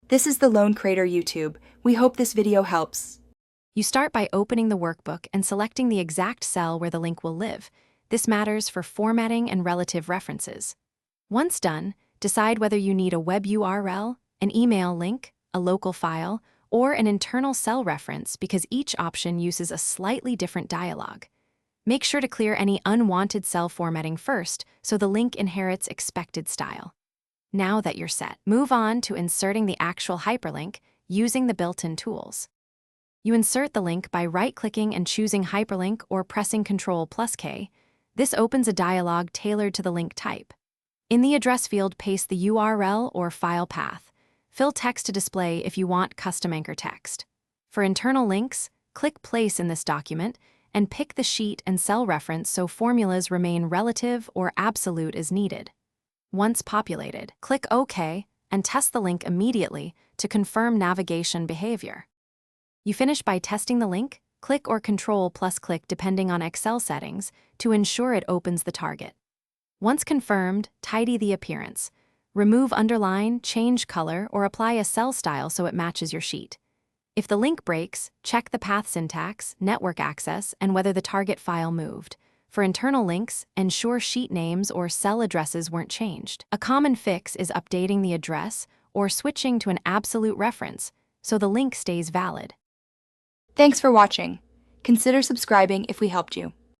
This is the Lone Creator YouTube. We hope this video helps. You start by opening the workbook and selecting the exact cell where the link will live. This matters for formatting and relative references. Once done, decide whether you need a web URL, an email link, a local file, or an internal cell reference because each option uses a slightly different dialog. Make sure to clear any unwanted cell formatting first so the link inherits expected style. Now that you're set, move on to inserting the actual hyperlink using the built-in tools. You insert the link by right-clicking and choosing Hyperlink or pressing Ctrl+K. This opens a dialog tailored to the link type. In the address field, paste the URL or file path. Fill text to display if you want custom anchor text. For internal links, click Place in this document and pick the sheet and cell reference so formulas remain relative or absolute as needed. Once populated, click OK and test the link immediately to confirm navigation behavior. You finish by testing the link, click or Ctrl+click depending on Excel settings to ensure it opens the target. Once confirmed, tidy the appearance. Remove underline, change color, or apply a cell style so it matches your sheet. If the link breaks, check the path syntax, network access, and whether the target file moved. For internal links, ensure sheet names or cell addresses weren't changed. A common fix is updating the address or switching to an absolute reference so the link stays valid. Thanks for watching. Consider subscribing if we helped you.